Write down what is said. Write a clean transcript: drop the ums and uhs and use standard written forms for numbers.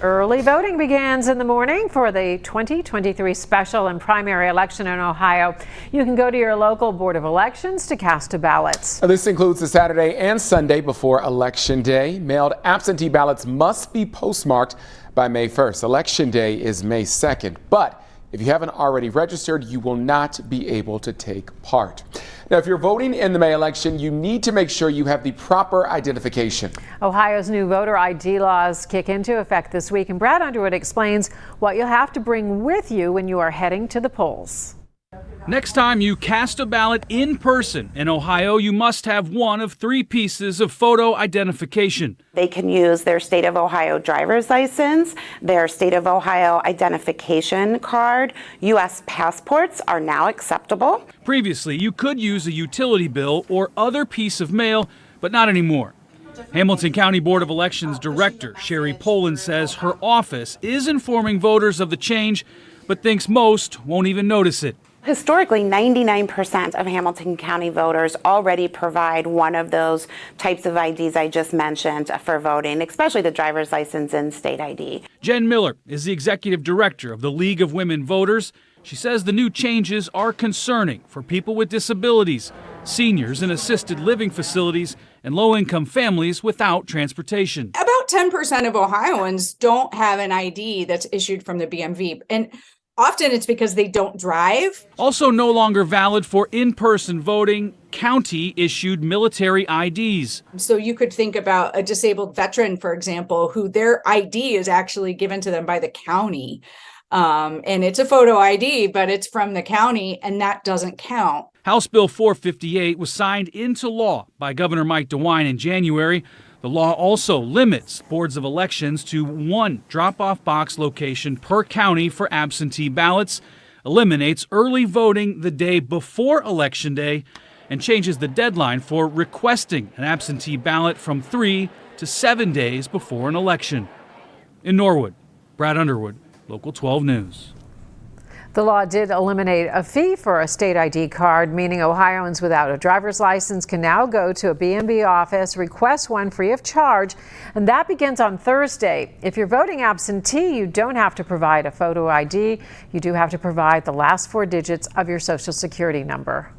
Early voting begins in the morning for the 2023 special and primary election in Ohio. You can go to your local Board of Elections to cast a ballot. This includes the Saturday and Sunday before Election Day. Mailed absentee ballots must be postmarked by May 1st. Election Day is May 2nd, but if you haven't already registered, you will not be able to take part. Now, if you're voting in the May election, you need to make sure you have the proper identification. Ohio's new voter ID laws kick into effect this week, and Brad Underwood explains what you'll have to bring with you when you are heading to the polls. Next time you cast a ballot in person in Ohio, you must have one of three pieces of photo identification. They can use their state of Ohio driver's license, their state of Ohio identification card. U.S. passports are now acceptable. Previously, you could use a utility bill or other piece of mail, but not anymore. Hamilton County Board of Elections Director Sherry Poland says her office is informing voters of the change, but thinks most won't even notice it. Historically, 99% of Hamilton County voters already provide one of those types of IDs I just mentioned for voting, especially the driver's license and state ID. Jen Miller is the executive director of the League of Women Voters. She says the new changes are concerning for people with disabilities, seniors in assisted living facilities, and low-income families without transportation. About 10% of Ohioans don't have an ID that's issued from the BMV, and often it's because they don't drive. Also no longer valid for in-person voting, county-issued military IDs. So you could think about a disabled veteran, for example, who their ID is actually given to them by the county. And it's a photo ID, but it's from the county, and that doesn't count. House Bill 458 was signed into law by Governor Mike DeWine in January. The law also limits boards of elections to one drop-off box location per county for absentee ballots, eliminates early voting the day before Election Day, and changes the deadline for requesting an absentee ballot from 3 to 7 days before an election. In Norwood, Brad Underwood, Local 12 News. The law did eliminate a fee for a state ID card, meaning Ohioans without a driver's license can now go to a BMV office, request one free of charge, and that begins on Thursday. If you're voting absentee, you don't have to provide a photo ID. You do have to provide the last 4 digits of your Social Security number.